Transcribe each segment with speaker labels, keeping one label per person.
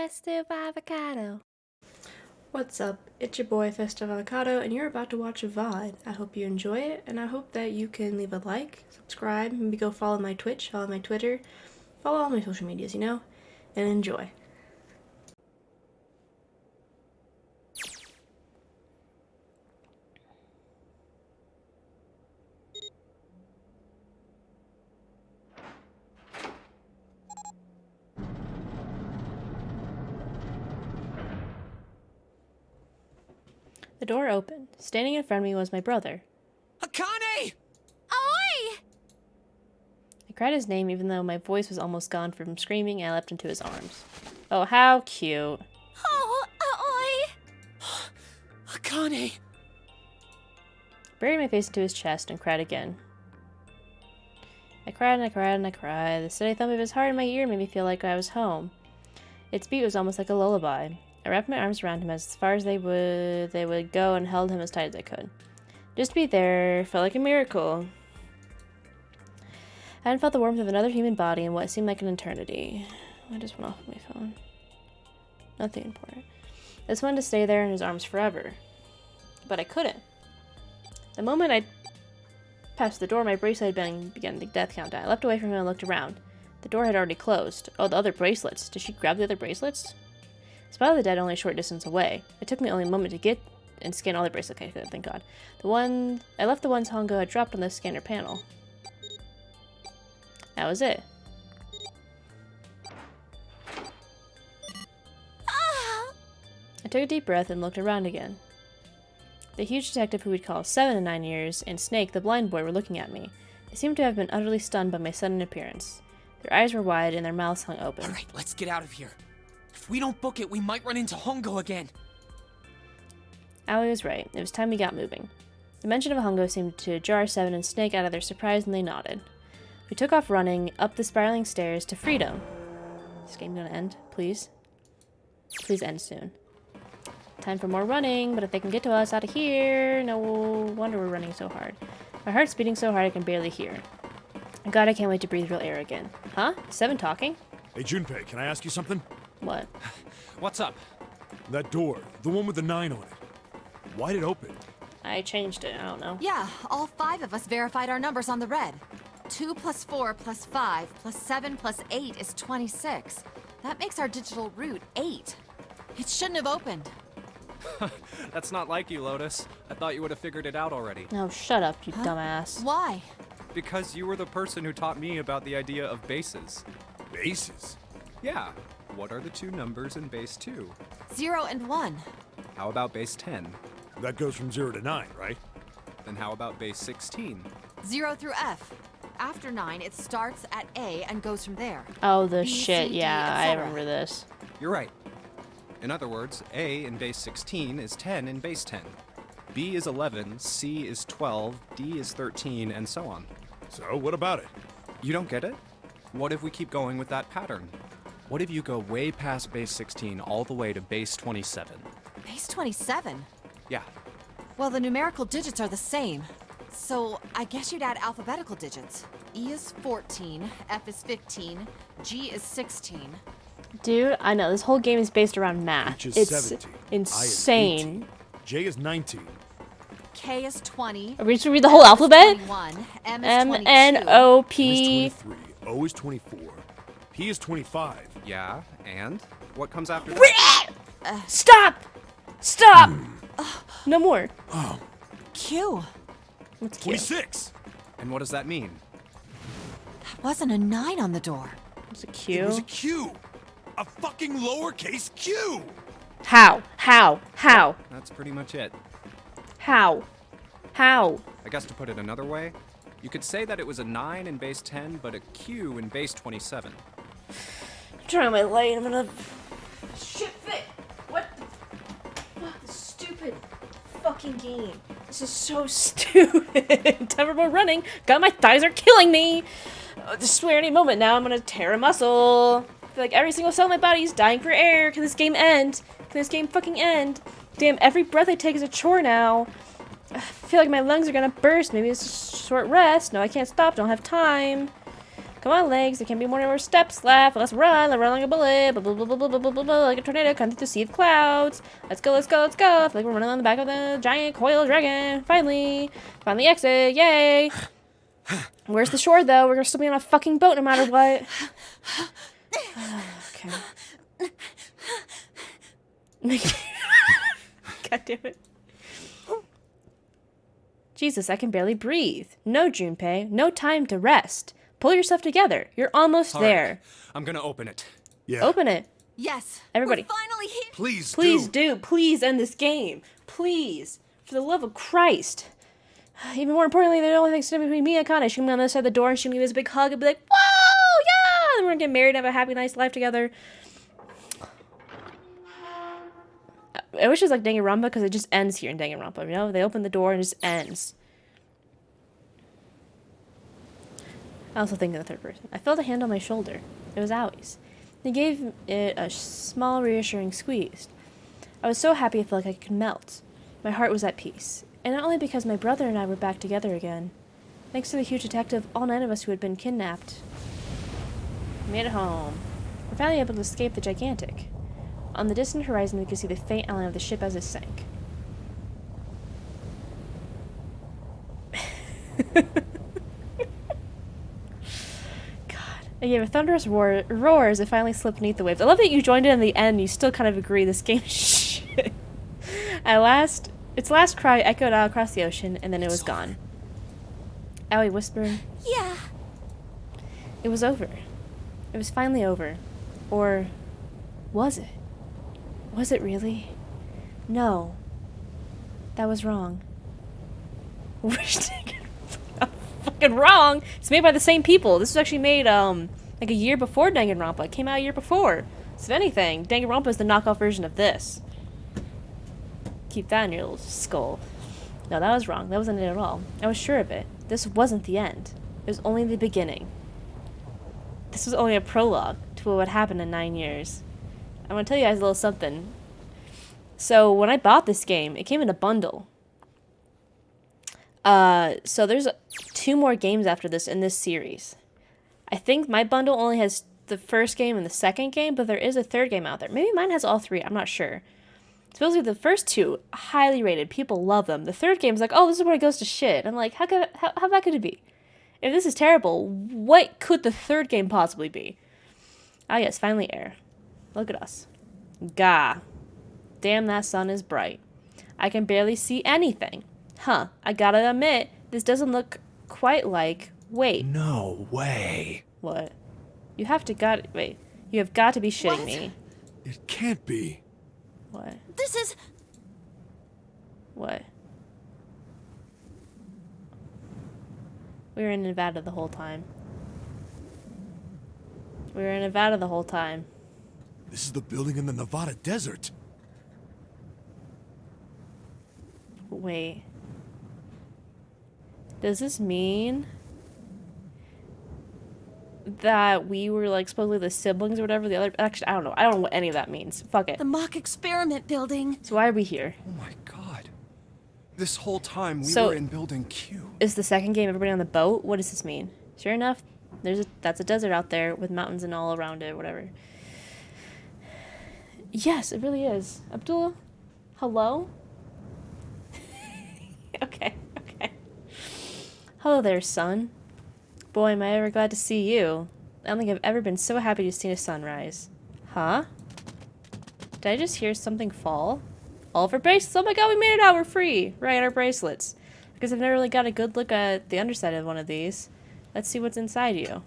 Speaker 1: Festive Avacado.
Speaker 2: What's up? It's your boy Festive Avacado, and you're about to watch a VOD. I hope you enjoy it, and I hope that you can leave a like, subscribe, maybe go follow my Twitch, follow my Twitter, follow all my social medias, and enjoy.
Speaker 1: The door opened. Standing in front of me was my brother.
Speaker 3: Akane!
Speaker 4: Oi!
Speaker 1: I cried his name even though my voice was almost gone from screaming, and I leapt into his arms. Oh, how cute.
Speaker 4: Oh, oi!
Speaker 3: Akane!
Speaker 1: Buried my face into his chest and cried again. I cried and I cried and I cried. The steady thump of his heart in my ear made me feel like I was home. Its beat was almost like a lullaby. I wrapped my arms around him as far as they would go and held him as tight as I could. Just to be there felt like a miracle. I hadn't felt the warmth of another human body in what seemed like an eternity. I just went off my phone. Nothing important. I just wanted to stay there in his arms forever. But I couldn't. The moment I passed the door, my bracelet began the death countdown. I leapt away from him and looked around. The door had already closed. Oh, the other bracelets. Did she grab the other bracelets? Spot of the Dead only a short distance away. It took me only a moment to get and scan all the bracelets. Okay, thank God. I left the ones Hongo had dropped on the scanner panel. That was it. I took a deep breath and looked around again. The huge detective who we'd call 7 in 9 years, and Snake, the blind boy, were looking at me. They seemed to have been utterly stunned by my sudden appearance. Their eyes were wide and their mouths hung open.
Speaker 3: Alright, let's get out of here. If we don't book it, we might run into Hongo again.
Speaker 1: Aoi was right. It was time we got moving. The mention of a Hongo seemed to jar 7 and Snake out of their surprise, and they nodded. We took off running up the spiraling stairs to freedom. Is this game gonna end? Please? Please end soon. Time for more running, but if they can get to us out of here, no wonder we're running so hard. My heart's beating so hard I can barely hear. God, I can't wait to breathe real air again. Huh? 7 talking?
Speaker 5: Hey, Junpei, can I ask you something?
Speaker 1: What?
Speaker 3: What's up?
Speaker 5: That door, the one with the 9 on it. Why'd it open?
Speaker 1: I changed it, I don't know.
Speaker 4: Yeah, all 5 of us verified our numbers on the red. 2 plus 4 plus 5 plus 7 plus 8 is 26. That makes our digital route 8. It shouldn't have opened.
Speaker 6: That's not like you, Lotus. I thought you would have figured it out already.
Speaker 1: No, shut up, you dumbass.
Speaker 4: Why?
Speaker 6: Because you were the person who taught me about the idea of bases.
Speaker 5: Bases?
Speaker 6: Yeah. What are the 2 numbers in base 2?
Speaker 4: 0 and 1.
Speaker 6: How about base 10?
Speaker 5: That goes from 0 to 9, right?
Speaker 6: Then how about base 16?
Speaker 4: 0 through F. After 9, it starts at A and goes from there.
Speaker 1: Oh, the
Speaker 4: B,
Speaker 1: shit,
Speaker 4: C, D,
Speaker 1: yeah, I
Speaker 4: etc.
Speaker 1: remember this.
Speaker 6: You're right. In other words, A in base 16 is 10 in base 10. B is 11, C is 12, D is 13, and so on.
Speaker 5: So, what about it?
Speaker 6: You don't get it? What if we keep going with that pattern? What if you go way past base 16 all the way to base 27?
Speaker 4: Base 27?
Speaker 6: Yeah.
Speaker 4: Well, the numerical digits are the same. So, I guess you'd add alphabetical digits. E is 14, F is 15, G is 16.
Speaker 1: Dude, I know, this whole game is based around math.
Speaker 5: H is
Speaker 1: It's
Speaker 5: 17.
Speaker 1: insane.
Speaker 5: I is 18. J is 19.
Speaker 4: K is 20.
Speaker 1: Are we just read the whole alphabet?
Speaker 4: 21, M is
Speaker 1: M
Speaker 4: 22.
Speaker 1: N O
Speaker 5: M
Speaker 1: P.
Speaker 5: is 23. O is 24. P is 25.
Speaker 6: Yeah, and? What comes after that?
Speaker 1: Stop! Stop! No more.
Speaker 5: Oh,
Speaker 4: Q.
Speaker 1: What's Q?
Speaker 5: 26.
Speaker 6: And what does that mean?
Speaker 4: That wasn't a 9 on the door.
Speaker 1: What's a
Speaker 5: It
Speaker 1: Q?
Speaker 5: was a Q. A fucking lowercase Q.
Speaker 1: How? How? How?
Speaker 6: That's pretty much it.
Speaker 1: How? How?
Speaker 6: I guess to put it another way, you could say that it was a 9 in base 10, but a Q in base 27.
Speaker 1: Turn on my light, I'm gonna... Shit fit! What the... Fuck, this stupid fucking game. This is so stupid. Time for more running. God, my thighs are killing me. I swear any moment now I'm gonna tear a muscle. I feel like every single cell in my body is dying for air. Can this game end? Can this game fucking end? Damn, every breath I take is a chore now. I feel like my lungs are gonna burst. Maybe it's a short rest. No, I can't stop. Don't have time. Come on, legs. There can't be more steps left. Let's run. Let's run like a bullet. Blah, blah, blah, blah, blah, blah, blah, blah, like a tornado coming through the sea of clouds. Let's go, let's go, let's go. I feel like we're running on the back of the giant coil dragon. Finally. Found the exit. Yay. Where's the shore, though? We're gonna still be on a fucking boat no matter what. Okay. God damn it. Jesus, I can barely breathe. No, Junpei. No time to rest. Pull yourself together. You're almost
Speaker 6: All right,
Speaker 1: there.
Speaker 6: I'm gonna open it.
Speaker 5: Yeah.
Speaker 1: Open it.
Speaker 4: Yes.
Speaker 1: Everybody.
Speaker 4: We're finally here.
Speaker 5: Please,
Speaker 1: Please do. Please end this game. Please. For the love of Christ. Even more importantly, the only thing standing between me and Akane. She's gonna be on the other side of the door and she's gonna give us a big hug and be like, whoa, yeah! And we're gonna get married and have a happy, nice life together. I wish it was like Danganronpa because it just ends here in Danganronpa, you know? They open the door and it just ends. I also think of the third person. I felt a hand on my shoulder. It was Aoi's. He gave it a small, reassuring squeeze. I was so happy I felt like I could melt. My heart was at peace. And not only because my brother and I were back together again. Thanks to the huge detective, all 9 of us who had been kidnapped. We made it home. We're finally able to escape the gigantic. On the distant horizon, we could see the faint outline of the ship as it sank. God. I gave a thunderous roar as it finally slipped beneath the waves. I love that you joined in the end and you still kind of agree this game is shit. Its last cry echoed out across the ocean, and then it was gone. Aoi whispered,
Speaker 4: Yeah.
Speaker 1: it was over. It was finally over. Or was it? Was it really? No. That was wrong. Fucking wrong! It's made by the same people. This was actually made, like a year before Danganronpa. It came out a year before. So if anything, Danganronpa is the knockoff version of this. Keep that in your little skull. No, that was wrong. That wasn't it at all. I was sure of it. This wasn't the end. It was only the beginning. This was only a prologue to what would happen in 9 years. I'm gonna tell you guys a little something. So when I bought this game, it came in a bundle. So there's 2 more games after this in this series. I think my bundle only has the first game and the second game, but there is a third game out there. Maybe mine has all 3. I'm not sure. Supposedly the first 2, highly rated. People love them. The third game is like, oh, this is where it goes to shit. I'm like, how bad could it be? If this is terrible, what could the third game possibly be? Ah, yes, finally air. Look at us. Gah. Damn, that sun is bright. I can barely see anything. Huh, I gotta admit, this doesn't look quite like... Wait.
Speaker 5: No way.
Speaker 1: What? You have got to be shitting me.
Speaker 5: It can't be.
Speaker 1: What?
Speaker 4: This is...
Speaker 1: What? We were in Nevada the whole time. We were in Nevada the whole time.
Speaker 5: This is the building in the Nevada desert.
Speaker 1: Wait. Does this mean that we were like supposedly the siblings or whatever? The other, actually, I don't know. I don't know what any of that means. Fuck it.
Speaker 4: the mock experiment building.
Speaker 1: So why are we here?
Speaker 6: Oh my god. This whole time we
Speaker 1: So-
Speaker 6: were in building Q.
Speaker 1: Is the second game everybody on the boat? What does this mean? Sure enough, that's a desert out there with mountains and all around it, whatever. Yes, it really is. Abdullah, hello? Okay. Hello there, son. Boy, am I ever glad to see you. I don't think I've ever been so happy to see a sunrise. Huh? Did I just hear something fall? All of our bracelets. Oh my god, we made it out. We're free. Right, our bracelets. Because I've never really got a good look at the underside of one of these. Let's see what's inside you.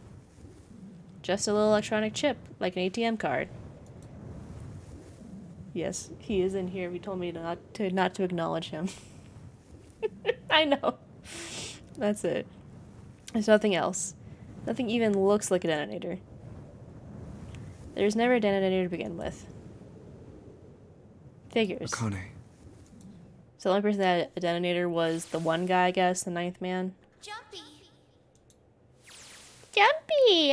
Speaker 1: Just a little electronic chip, like an ATM card. Yes, he is in here. He told me not to acknowledge him. I know. That's it. There's nothing else. Nothing even looks like a detonator. There's never a detonator to begin with. Figures.
Speaker 6: Akane.
Speaker 1: So the only person that had a detonator was the one guy, I guess, the 9th man.
Speaker 4: Jumpy.
Speaker 1: Jumpy!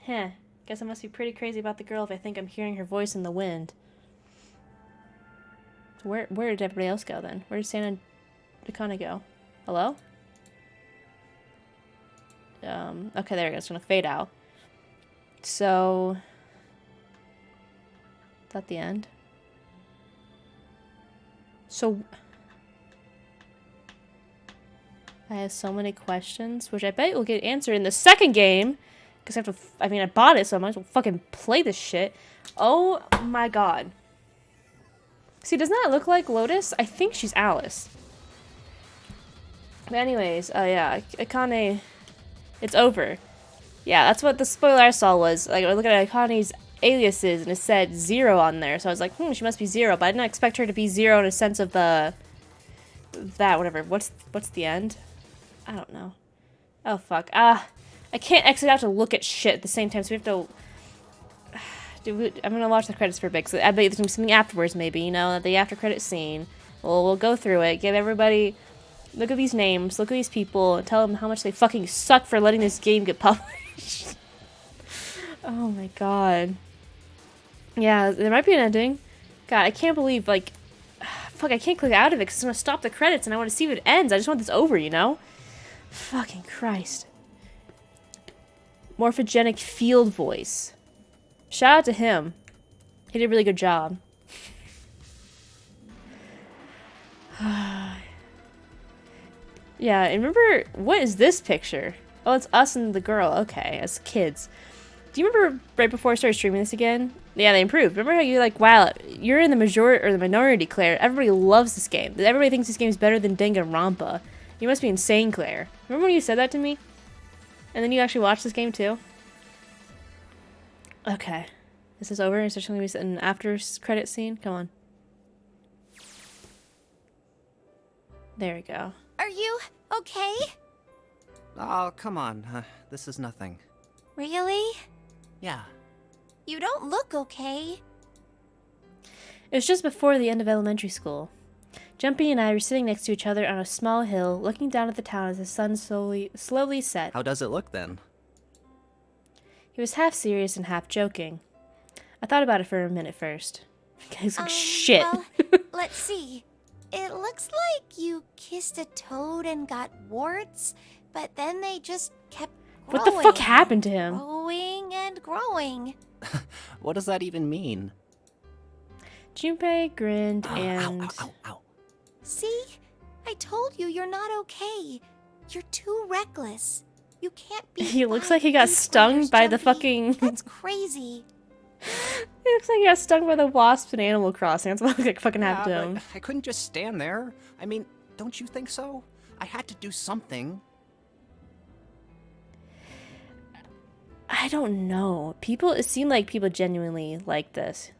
Speaker 1: Huh. Guess I must be pretty crazy about the girl if I think I'm hearing her voice in the wind. So where did everybody else go then? Where did Santa and Akane go? Hello? Okay, there we go. It's gonna fade out. So, is that the end? So, I have so many questions, which I bet will get answered in the second game. Because I have to, I mean, I bought it, so I might as well fucking play this shit. Oh my god. See, doesn't that look like Lotus? I think she's Alice. But anyways, yeah, Akane, it's over. Yeah, that's what the spoiler I saw was. Like, I look at Akane's aliases, and it said 0 on there. So I was like, she must be 0. But I didn't expect her to be 0 in a sense of that, whatever. What's the end? I don't know. Oh, fuck. I can't exit out to look at shit at the same time, so we have to... I'm gonna watch the credits for a bit, because I bet there's gonna be something afterwards, maybe, you know, the after-credit scene. We'll go through it, give everybody... Look at these names, look at these people, and tell them how much they fucking suck for letting this game get published. Oh my god. Yeah, there might be an ending. God, I can't believe, like... Fuck, I can't click out of it, because it's gonna stop the credits, and I want to see if it ends. I just want this over, you know? Fucking Christ. Morphogenic field voice. Shout out to him. He did a really good job. Yeah, and remember, what is this picture? Oh, it's us and the girl. Okay, as kids. Do you remember right before I started streaming this again? Yeah, they improved. Remember how you like, wow, you're in the majority or the minority, Claire. Everybody loves this game. Everybody thinks this game is better than Danganronpa. You must be insane, Claire. Remember when you said that to me? And then you actually watched this game too? Okay. This is over. Is there going to be an after credit scene? Come on. There we go.
Speaker 7: Are you okay?
Speaker 6: Oh, come on. This is nothing.
Speaker 7: Really?
Speaker 6: Yeah.
Speaker 7: You don't look okay.
Speaker 1: It was just before the end of elementary school. Jumpy and I were sitting next to each other on a small hill, looking down at the town as the sun slowly set.
Speaker 6: How does it look then?
Speaker 1: He was half serious and half joking. I thought about it for a minute first. He's like, shit.
Speaker 7: Well, let's see. It looks like you kissed a toad and got warts, but then they just kept growing.
Speaker 1: What the fuck happened to him?
Speaker 7: Growing and growing.
Speaker 6: What does that even mean?
Speaker 1: Junpei grinned and...
Speaker 6: Ow, ow, ow, ow.
Speaker 7: See? I told you you're not okay. You're too reckless. You can't be.
Speaker 1: He looks like he got stung by the fucking...
Speaker 7: That's crazy.
Speaker 1: He looks like he got stung by the wasps in Animal Crossing. That's what like fucking happened to him.
Speaker 6: I couldn't just stand there. I mean, don't you think so? I had to do something.
Speaker 1: I don't know. It seemed like people genuinely like this.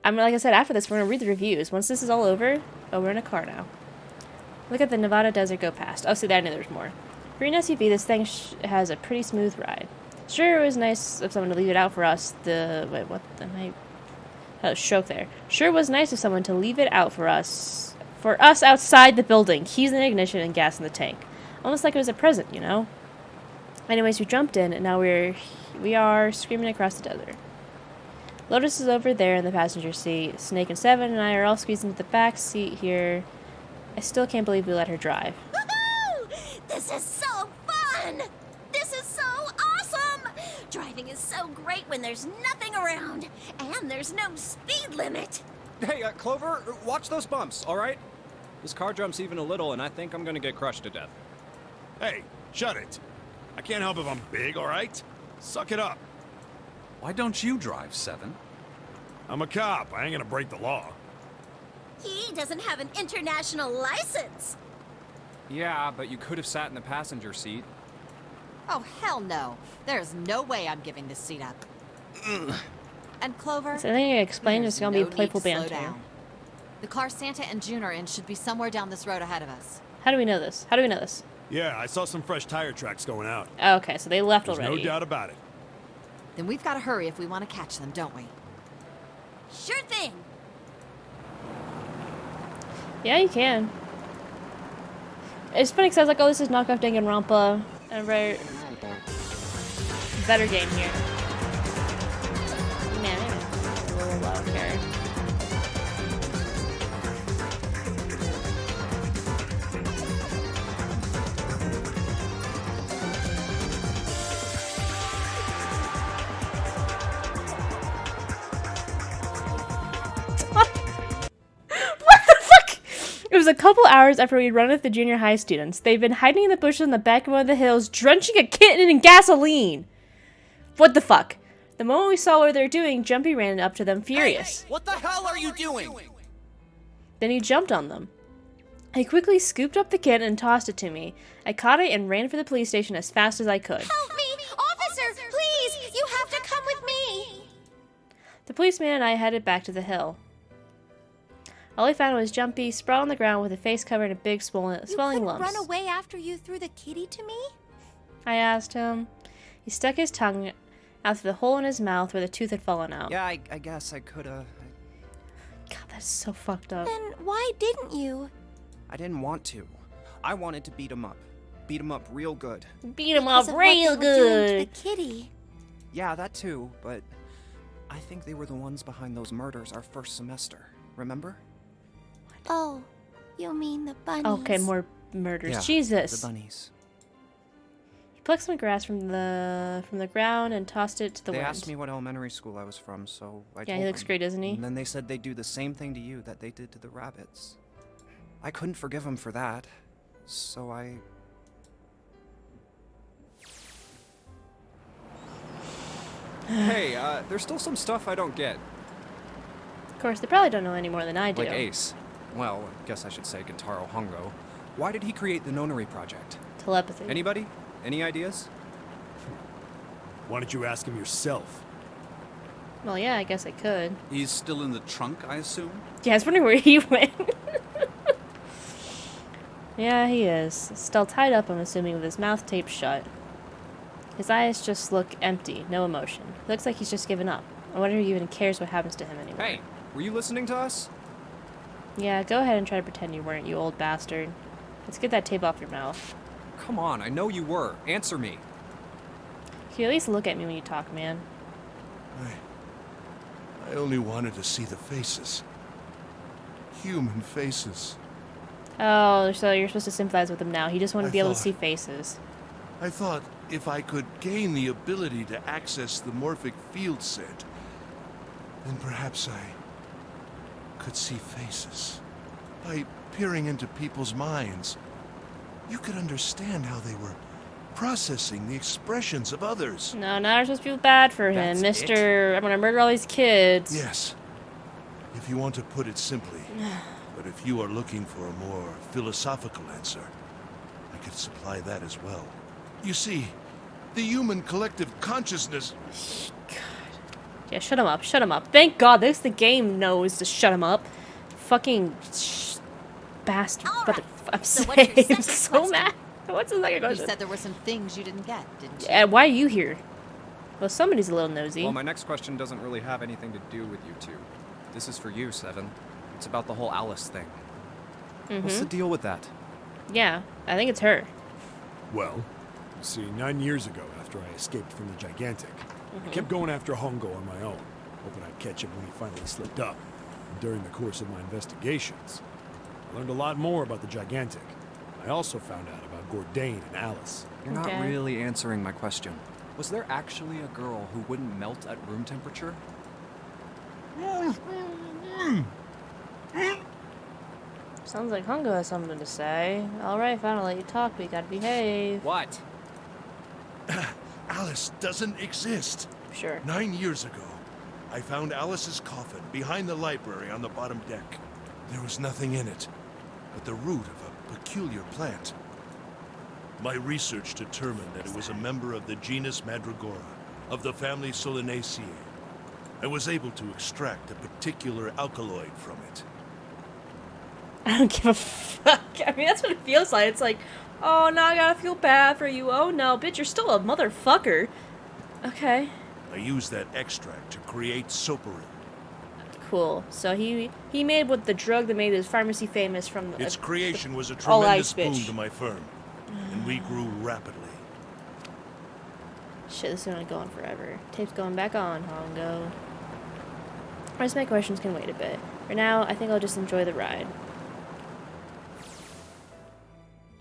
Speaker 1: I mean, like I said, after this, we're going to read the reviews. Once this is all over... Oh, we're in a car now. Look at the Nevada desert go past. Oh, see, I knew there was more. For an SUV, this thing has a pretty smooth ride. Sure, it was nice of someone to leave it out for us. Wait, what? I had a stroke there. Sure, it was nice of someone to leave it out for us. For us outside the building. Keys in the ignition and gas in the tank. Almost like it was a present, you know? Anyways, we jumped in, and now we are screaming across the desert. Lotus is over there in the passenger seat. Snake and Seven and I are all squeezed into the back seat here. I still can't believe we let her drive.
Speaker 7: Woohoo! This is so fun! This is so awesome! Driving is so great when there's nothing around, and there's no speed limit.
Speaker 6: Hey, Clover, watch those bumps, all right? This car jumps even a little, and I think I'm gonna get crushed to death.
Speaker 5: Hey, shut it. I can't help if I'm big, all right? Suck it up.
Speaker 8: Why don't you drive, Seven?
Speaker 5: I'm a cop. I ain't gonna break the law.
Speaker 7: He doesn't have an international license.
Speaker 6: Yeah, but you could have sat in the passenger seat.
Speaker 4: Oh, hell no. There's no way I'm giving this seat up. And Clover,
Speaker 1: So I think I explained it's
Speaker 4: there's
Speaker 1: going to
Speaker 4: no
Speaker 1: be a playful
Speaker 4: need to slow
Speaker 1: banter.
Speaker 4: down. The car Santa and June are in should be somewhere down this road ahead of us.
Speaker 1: How do we know this? How do we know this?
Speaker 5: Yeah, I saw some fresh tire tracks going out.
Speaker 1: Oh, okay, so they left
Speaker 5: There's
Speaker 1: already.
Speaker 5: no doubt about it.
Speaker 4: Then we've got to hurry if we want to catch them, don't we?
Speaker 7: Sure thing.
Speaker 1: Yeah, you can. It's funny because I was like, oh, this is knockoff Danganronpa. And right... Better game here. Man, I'm a little loud here. was a couple hours after we'd run with the junior high students. They'd been hiding in the bushes on the back of one of the hills, drenching a kitten in gasoline. What the fuck? The moment we saw what they were doing, Jumpy ran up to them furious.
Speaker 3: Hey, what the hell are you doing?
Speaker 1: Then he jumped on them. I quickly scooped up the kitten and tossed it to me. I caught it and ran for the police station as fast as I could.
Speaker 7: Help me! Officer, please! You have to come with me!
Speaker 1: The policeman and I headed back to the hill. All I found was Jumpy, sprawled on the ground with a face covered in big swelling lumps.
Speaker 7: Run away after you threw the kitty to me?
Speaker 1: I asked him. He stuck his tongue out through the hole in his mouth where the tooth had fallen out.
Speaker 6: Yeah, I guess I coulda.
Speaker 1: God, that's so fucked up.
Speaker 7: Then why didn't you?
Speaker 6: I didn't want to. I wanted to beat him up. Beat him up real good.
Speaker 1: Beat him up
Speaker 7: Because of what
Speaker 1: real
Speaker 7: they were doing to
Speaker 1: good.
Speaker 7: the kitty.
Speaker 6: Yeah, that too, but I think they were the ones behind those murders our first semester. Remember?
Speaker 7: Oh, you mean the bunnies?
Speaker 1: Okay, more murders.
Speaker 6: Yeah,
Speaker 1: Jesus.
Speaker 6: the bunnies.
Speaker 1: He plucked some grass from the ground and tossed it to the
Speaker 6: They
Speaker 1: wind.
Speaker 6: asked me what elementary school I was from, so I told
Speaker 1: Yeah, he looks
Speaker 6: them.
Speaker 1: great, doesn't he?
Speaker 6: And then they said they'd do the same thing to you that they did to the rabbits. I couldn't forgive them for that, so I... Hey, there's still some stuff I don't get.
Speaker 1: Of course, they probably don't know any more than I do.
Speaker 6: Like Ace. Well, I guess I should say Gentaro Hongo. Why did he create the Nonary Project?
Speaker 1: Telepathy.
Speaker 6: Anybody? Any ideas?
Speaker 5: Why don't you ask him yourself?
Speaker 1: Well, yeah, I guess I could.
Speaker 8: He's still in the trunk, I assume?
Speaker 1: Yeah, I was wondering where he went. Yeah, he is. Still tied up, I'm assuming, with his mouth taped shut. His eyes just look empty, no emotion. Looks like he's just given up. I wonder if he even cares what happens to him anymore.
Speaker 6: Hey, were you listening to us?
Speaker 1: Yeah, go ahead and try to pretend you weren't, you old bastard. Let's get that tape off your mouth.
Speaker 6: Come on, I know you were. Answer me.
Speaker 1: Can you at least look at me when you talk, man?
Speaker 9: I only wanted to see the faces. Human faces.
Speaker 1: Oh, so you're supposed to sympathize with him now. He just wanted to be able to
Speaker 9: thought-
Speaker 1: see faces.
Speaker 9: I thought if I could gain the ability to access the morphic field set, then perhaps I could see faces. By peering into people's minds, you could understand how they were processing the expressions of others.
Speaker 1: No, now you're supposed to feel bad for him,
Speaker 6: That's
Speaker 1: Mister. I'm gonna murder all these kids.
Speaker 9: Yes, if you want to put it simply. But if you are looking for a more philosophical answer, I could supply that as well. You see, the human collective consciousness...
Speaker 1: Yeah, shut him up. Shut him up. Thank God, the game knows to shut him up. Fucking bastard.
Speaker 7: All
Speaker 1: But
Speaker 7: right.
Speaker 1: I'm
Speaker 7: So what's your second
Speaker 1: so
Speaker 7: question?
Speaker 1: mad. What's the second
Speaker 4: You
Speaker 1: question?
Speaker 4: said there were some things you didn't get, didn't you?
Speaker 1: Yeah, why are you here? Well, somebody's a little nosy.
Speaker 6: Well, my next question doesn't really have anything to do with you two. This is for you, Seven. It's about the whole Alice thing. What's the deal with that?
Speaker 1: Yeah, I think it's her.
Speaker 5: Well, you see, 9 years ago, after I escaped from the Gigantic, I kept going after Hongo on my own, hoping I'd catch him when he finally slipped up. And during the course of my investigations, I learned a lot more about the Gigantic. I also found out about Gordain and Alice.
Speaker 6: You're not
Speaker 1: Okay.
Speaker 6: really answering my question. Was there actually a girl who wouldn't melt at room temperature?
Speaker 1: Sounds like Hongo has something to say. Alright, fine, I'll let you talk, but you gotta behave.
Speaker 6: What?
Speaker 9: Alice doesn't exist.
Speaker 1: Sure.
Speaker 9: 9 years ago, I found Alice's coffin behind the library on the bottom deck. There was nothing in it but the root of a peculiar plant. My research determined that it was a member of the genus Mandragora, of the family Solanaceae. I was able to extract a particular alkaloid from it.
Speaker 1: I don't give a fuck. I mean, that's what it feels like. It's like, oh, now I gotta feel bad for you. Oh, no, bitch, you're still a motherfucker. Okay.
Speaker 9: I used that extract to create soparin.
Speaker 1: Cool. So he made what the drug that made his pharmacy famous from the,
Speaker 9: Its creation was a
Speaker 1: all
Speaker 9: tremendous
Speaker 1: ice, bitch.
Speaker 9: boon to my firm, and we grew rapidly.
Speaker 1: Shit, this is gonna go on forever. Tape's going back on, Hongo. Rest of my questions can wait a bit. For now, I think I'll just enjoy the ride.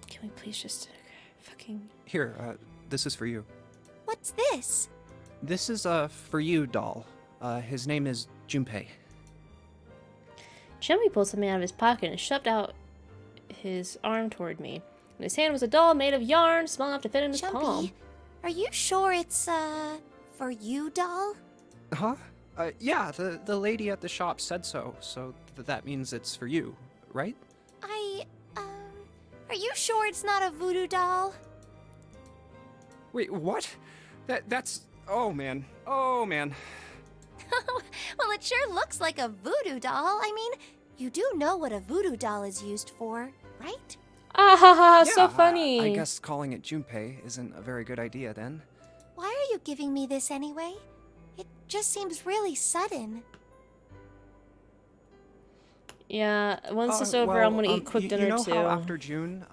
Speaker 1: Can we please just fucking...
Speaker 6: Here, this is for you.
Speaker 7: What's this?
Speaker 6: This is, for you, doll. His name is Junpei.
Speaker 1: Jumpy pulled something out of his pocket and shoved out his arm toward me. In his hand was a doll made of yarn, small enough to fit in his palm.
Speaker 7: Jumpy, are you sure it's, for you, doll?
Speaker 6: Huh? Yeah, the lady at the shop said so, so that means it's for you, right?
Speaker 7: Are you sure it's not a voodoo doll?
Speaker 6: Wait, what? That's... Oh, man. Oh, man.
Speaker 7: Well, it sure looks like a voodoo doll. I mean, you do know what a voodoo doll is used for, right?
Speaker 1: Ah ha ha,
Speaker 6: Yeah,
Speaker 1: so funny.
Speaker 6: I guess calling it Junpei isn't a very good idea then.
Speaker 7: Why are you giving me this anyway? It just seems really sudden.
Speaker 1: Yeah, once it's over,
Speaker 6: well,
Speaker 1: I'm gonna eat quick dinner
Speaker 6: you know
Speaker 1: too.
Speaker 6: how after June,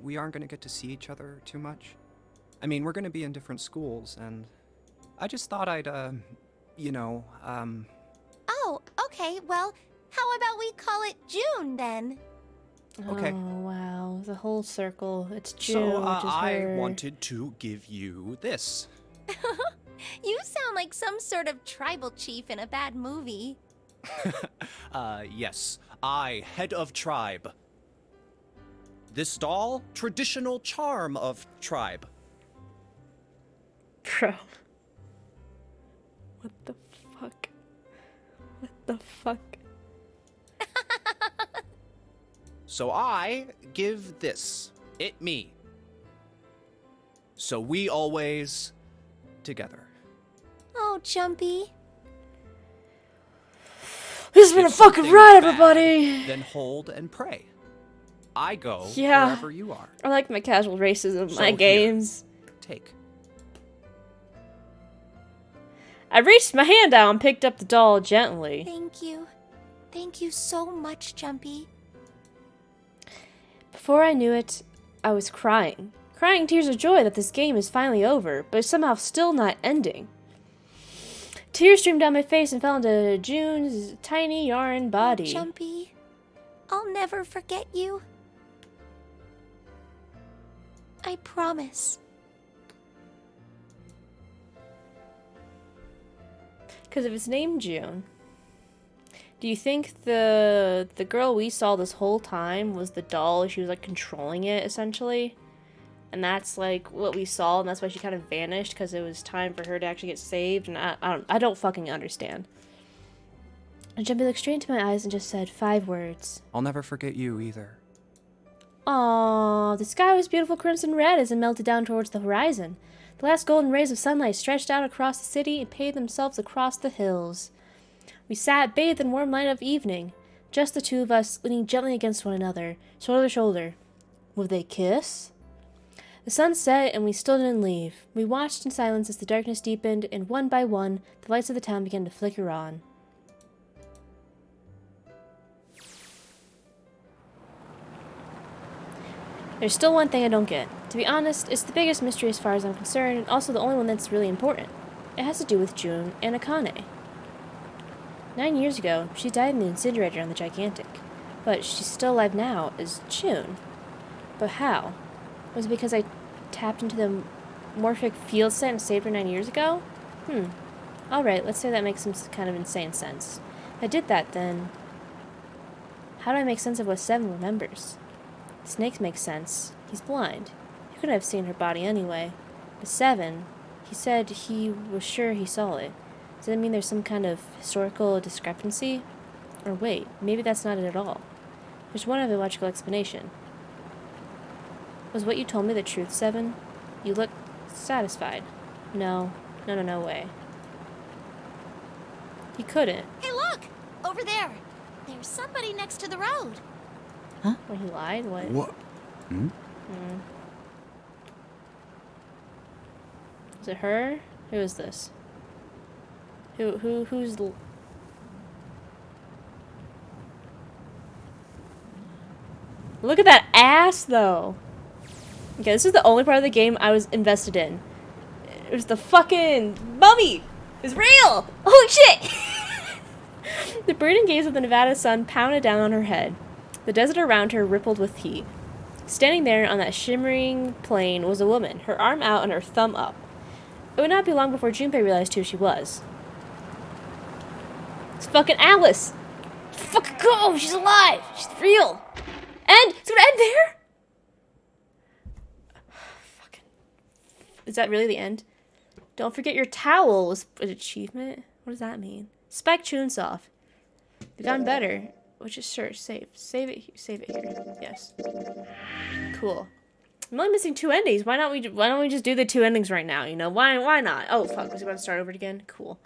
Speaker 6: we aren't gonna get to see each other too much? I mean, we're gonna be in different schools, and I just thought I'd,
Speaker 7: Oh, okay, well, how about we call it June then?
Speaker 6: Okay.
Speaker 1: Oh wow, the whole circle. It's June,
Speaker 6: So,
Speaker 1: which is
Speaker 6: I
Speaker 1: her.
Speaker 6: wanted to give you this.
Speaker 7: You sound like some sort of tribal chief in a bad movie.
Speaker 6: Yes. I, head of tribe. This doll, traditional charm of tribe.
Speaker 1: Bro. What the fuck? What the fuck?
Speaker 6: So I give this. It me. So we always together.
Speaker 7: Oh, Jumpy.
Speaker 1: This has been a
Speaker 6: If
Speaker 1: fucking
Speaker 6: something
Speaker 1: ride,
Speaker 6: bad,
Speaker 1: everybody!
Speaker 6: Then hold and pray. I go
Speaker 1: Yeah.
Speaker 6: wherever you are.
Speaker 1: I like my casual racism in
Speaker 6: So
Speaker 1: my
Speaker 6: here.
Speaker 1: games.
Speaker 6: Take.
Speaker 1: I reached my hand out and picked up the doll gently.
Speaker 7: Thank you. Thank you so much, Jumpy.
Speaker 1: Before I knew it, I was crying. Crying tears of joy that this game is finally over, but somehow still not ending. Tears streamed down my face and fell into June's tiny yarn body.
Speaker 7: Jumpy, I'll never forget you. I promise.
Speaker 1: Because if it's named June, do you think the girl we saw this whole time was the doll? She was like controlling it essentially, and that's like what we saw, and that's why she kind of vanished because it was time for her to actually get saved. And I don't fucking understand. And Jumpy looked straight into my eyes and just said 5 words.
Speaker 6: I'll never forget you either.
Speaker 1: Aww, the sky was beautiful crimson red as it melted down towards the horizon. The last golden rays of sunlight stretched out across the city and paid themselves across the hills. We sat bathed in warm light of evening, just the two of us leaning gently against one another, shoulder to shoulder. Would they kiss? The sun set and we still didn't leave. We watched in silence as the darkness deepened, and one by one, the lights of the town began to flicker on. There's still one thing I don't get. To be honest, it's the biggest mystery as far as I'm concerned, and also the only one that's really important. It has to do with June and Akane. 9 years ago, she died in the incinerator on the Gigantic. But she's still alive now as June. But how? Was it because I tapped into the morphic field set and saved her 9 years ago? Alright, let's say that makes some kind of insane sense. If I did that, then how do I make sense of what Seven remembers? Snake makes sense. He's blind. He couldn't have seen her body anyway. But Seven, he said he was sure he saw it. Does that mean there's some kind of historical discrepancy? Or wait, maybe that's not it at all. There's one other logical explanation. Was what you told me the truth, Seven? You look satisfied. No way. He couldn't.
Speaker 7: Hey, look! Over there. There's somebody next to the road.
Speaker 1: When he lied? What?
Speaker 5: What?
Speaker 1: Is it her? Who is this? Who's Look at that ass, though. Okay, this is the only part of the game I was invested in. It was the fucking mummy! It's real! Holy shit! The burning gaze of the Nevada sun pounded down on her head. The desert around her rippled with heat. Standing there on that shimmering plain was a woman, her arm out and her thumb up. It would not be long before Junpei realized who she was. It's fucking Alice! Fucking go! She's alive! She's real! end. It's gonna end there. Fucking. Is that really the end? Don't forget your towel was an achievement. What does that mean? Spike Chunsoft. You've gotten better. Which is sure. Save it. Save it here. Yes. Cool. I'm only missing 2 endings. Why don't we just do the 2 endings right now? You know why not? Oh fuck! Was he about to start over again? Cool.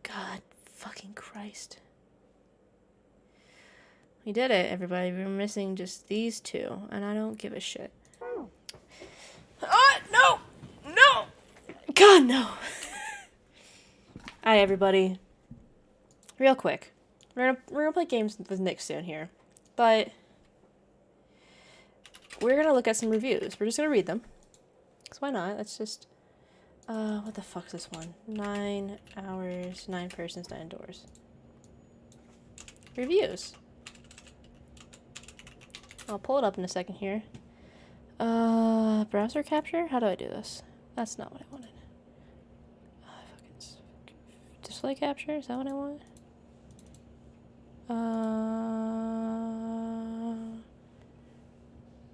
Speaker 1: God, fucking Christ. We did it, everybody. We were missing just these 2, and I don't give a shit. No! No! God, no! Alright, everybody. Real quick. We're gonna play games with Nick soon here. But we're gonna look at some reviews. We're just gonna read them. Because why not? That's just... what the fuck's this one? 9 hours, 9 persons, 9 doors. Reviews. I'll pull it up in a second here. Browser capture? How do I do this? That's not what I wanted. Display capture? Is that what I want?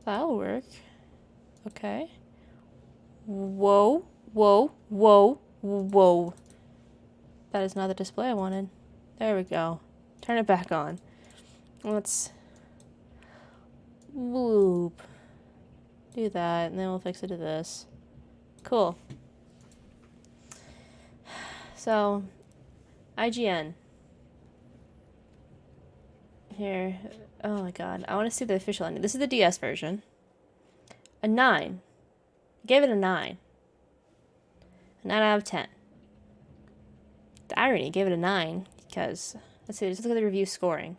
Speaker 1: That'll work. Okay. Whoa. Whoa. Whoa. Whoa. That is not the display I wanted. There we go. Turn it back on. Let's... Whoop. Do that, and then we'll fix it to this. Cool. So, IGN. Here. Oh my god. I want to see the official ending. This is the DS version. A 9. Gave it a 9. A 9 out of 10. The irony, gave it a 9 because... Let's see, let's look at the review scoring.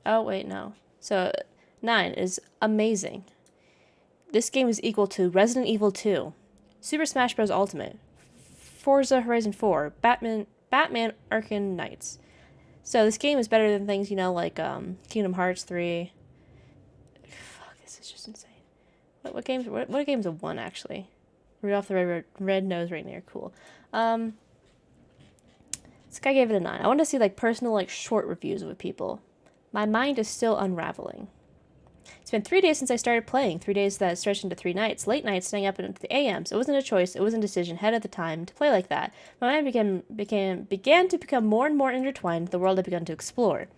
Speaker 1: Oh, wait, no. So, 9 is amazing. This game is equal to Resident Evil 2, Super Smash Bros. Ultimate, Forza Horizon 4, Batman Arkham Knights. So this game is better than things, you know, like Kingdom Hearts 3. Fuck, this is just insane. What games have won, actually? Rudolph the Red Nose right there. Cool. This guy gave it a 9. I want to see, like, personal, like, short reviews of people. My mind is still unraveling. It's been 3 days since I started playing. 3 days that stretched into 3 nights. Late nights, staying up into the AMs. It wasn't a choice. It wasn't a decision. Head at the time to play like that. My mind began to become more and more intertwined with the world I'd begun to explore. It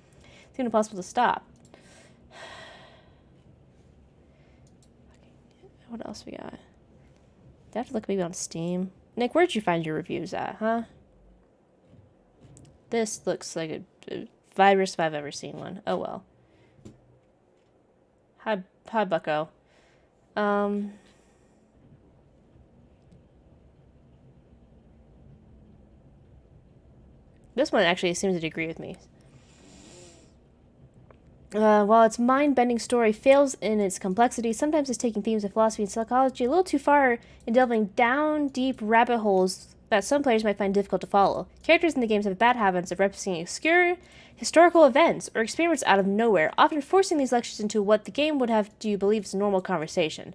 Speaker 1: seemed impossible to stop. What else we got? Do I have to look maybe on Steam? Nick, where'd you find your reviews at, huh? This looks like a virus if I've ever seen one. Oh well. Hi, bucko. This one actually seems to agree with me. While its mind-bending story fails in its complexity, sometimes it's taking themes of philosophy and psychology a little too far in delving down deep rabbit holes that some players might find difficult to follow. Characters in the games have bad habits of referencing obscure historical events or experiments out of nowhere, often forcing these lectures into what the game would have you believe is a normal conversation.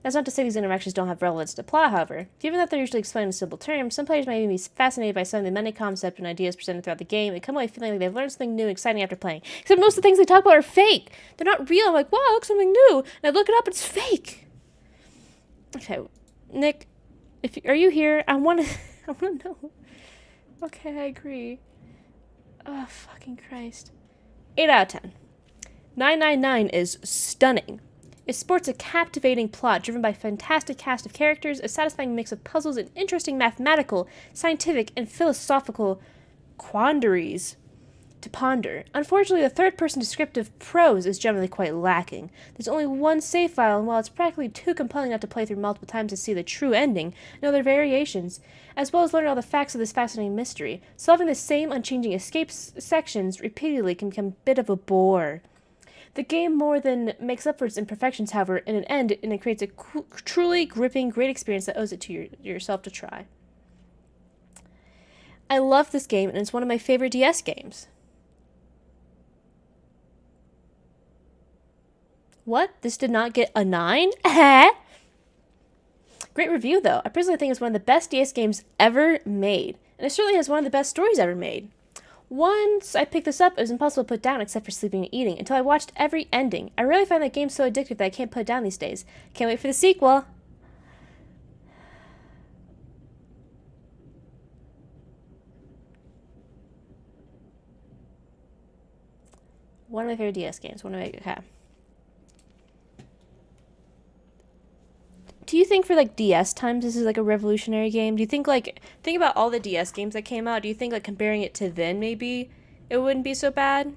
Speaker 1: That's not to say these interactions don't have relevance to plot, however. Given that they're usually explained in simple terms, some players might even be fascinated by some of the many concepts and ideas presented throughout the game and come away feeling like they've learned something new and exciting after playing. Except most of the things they talk about are fake. They're not real. I'm like, wow, look, something new. And I look it up, it's fake. Okay, Nick, are you here? I want to know. Okay, I agree. Oh, fucking Christ. 8 out of 10. 999 is stunning. It sports a captivating plot driven by a fantastic cast of characters, a satisfying mix of puzzles, and interesting mathematical, scientific, and philosophical quandaries to ponder. Unfortunately, the third-person descriptive prose is generally quite lacking. There's only one save file, and while it's practically too compelling not to play through multiple times to see the true ending and other variations, as well as learn all the facts of this fascinating mystery, solving the same unchanging escape sections repeatedly can become a bit of a bore. The game more than makes up for its imperfections, however, in an end, and it creates a truly gripping, great experience that owes it to yourself to try. I love this game, and it's one of my favorite DS games. What? This did not get a 9? Great review, though. I personally think it's one of the best DS games ever made, and it certainly has one of the best stories ever made. Once I picked this up, it was impossible to put down except for sleeping and eating, until I watched every ending. I really find that game so addictive that I can't put it down these days. Can't wait for the sequel. One of my favorite DS games. Okay. Do you think for like DS times this is like a revolutionary game? Do you think like think about all the DS games that came out? Do you think like comparing it to then maybe it wouldn't be so bad?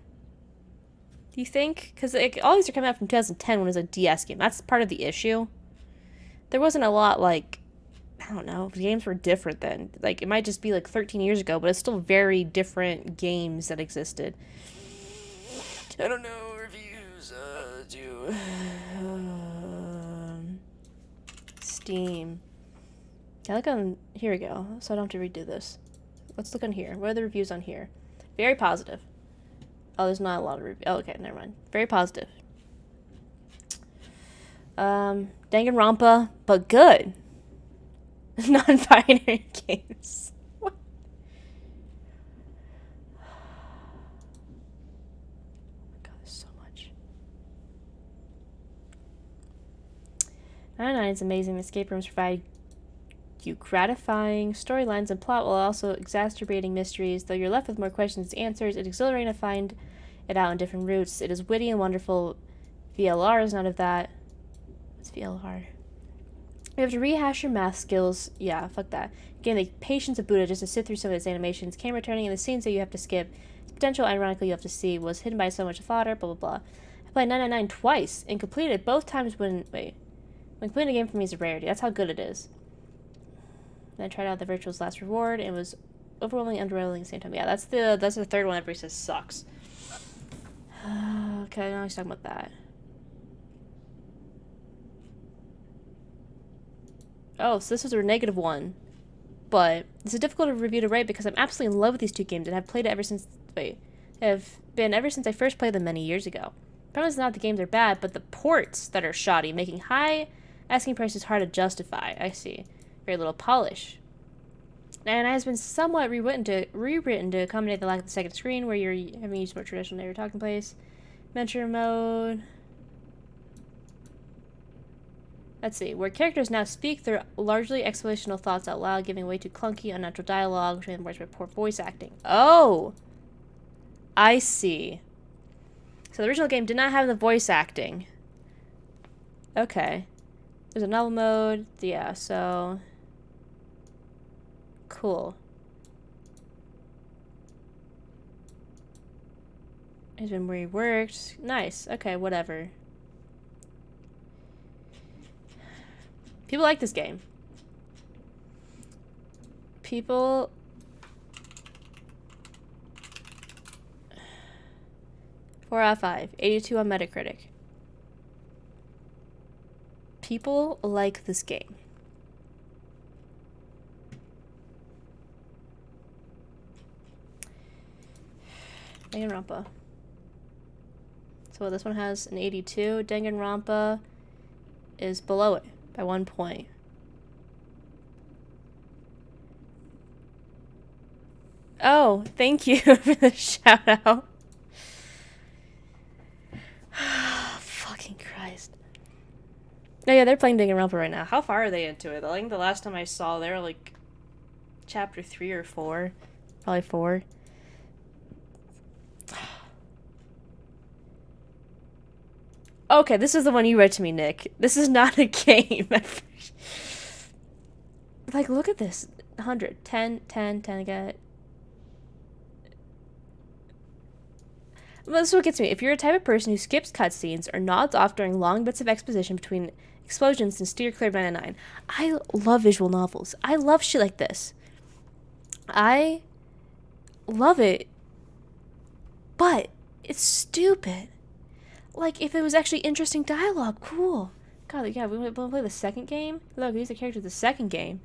Speaker 1: Do you think? Because like all these are coming out from 2010 when it was a DS game. That's part of the issue. There wasn't a lot like I don't know. Games were different then. Like it might just be like 13 years ago, but it's still very different games that existed. I don't know reviews. Steam. Yeah, look on. Here we go. So I don't have to redo this. Let's look on here. What are the reviews on here? Very positive. Oh, there's not a lot of reviews. Oh, okay, never mind. Very positive. Danganronpa, but good. Non-binary games. What? Oh my god, there's so much. 99 is amazing. Escape rooms provide you gratifying storylines and plot while also exacerbating mysteries. Though you're left with more questions than answers, it's exhilarating to find it out on different routes. It is witty and wonderful. VLR is none of that. It's VLR. You have to rehash your math skills. Yeah, fuck that. Gain the patience of Buddha just to sit through some of its animations. Camera turning and the scenes that you have to skip. Its potential, ironically, you have to see was hidden by so much thought, blah, blah, blah. I played 999 twice and completed it both times when... Wait. When completing a game for me is a rarity. That's how good it is. Then I tried out the Virtual's Last Reward, and it was overwhelmingly underwhelming at the same time. Yeah, that's the third one everybody says sucks. Okay, now let's talk about that. Oh, so this was a -1. But this is difficult to review to rate because I'm absolutely in love with these two games and have played it ever since... Wait. Have been ever since I first played them many years ago. The problem is not the games are bad, but the ports that are shoddy, making high asking prices hard to justify. I see. Very little polish. And it has been somewhat rewritten to accommodate the lack of the second screen, where you're having used more traditional narrative talking place. Adventure mode. Let's see. Where characters now speak their largely expositional thoughts out loud, giving way to clunky, unnatural dialogue, which words by poor voice acting. Oh! I see. So the original game did not have the voice acting. Okay. There's a novel mode. Yeah, so... Cool. Has been reworked. Nice. Okay, whatever. People like this game. People... 4 out of 5. 82 on Metacritic. People like this game. Danganronpa. So this one has an 82. Danganronpa is below it by 1 point. Oh, thank you for the shout out. Fucking Christ. Oh yeah, they're playing Danganronpa right now. How far are they into it? I think the last time I saw they were like chapter 3 or 4. Probably 4. Okay, this is the one you read to me, Nick. This is not a game. Like, look at this. 100. 10, 10, 10 again. Well, this is what gets me. If you're a type of person who skips cutscenes or nods off during long bits of exposition between explosions, then steer clear of 999. I love visual novels. I love shit like this. I love it. But it's stupid. Like, if it was actually interesting dialogue, cool. God, yeah, we want to play the second game? Look, he's the character of the second game.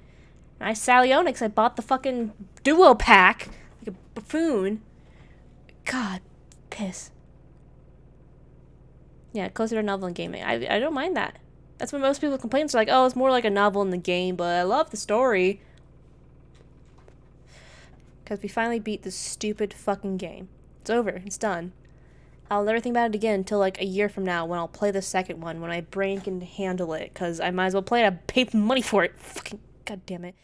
Speaker 1: And I Sally Onyx, I bought the fucking duo pack. Like a buffoon. God. Piss. Yeah, closer to novel and gaming. I don't mind that. That's when most people complain. It's like, oh, it's more like a novel in the game, but I love the story. Because we finally beat this stupid fucking game. It's over. It's done. I'll never think about it again until like a year from now when I'll play the second one when my brain can handle it. Because I might as well play it. I paid money for it. Fucking goddamn it.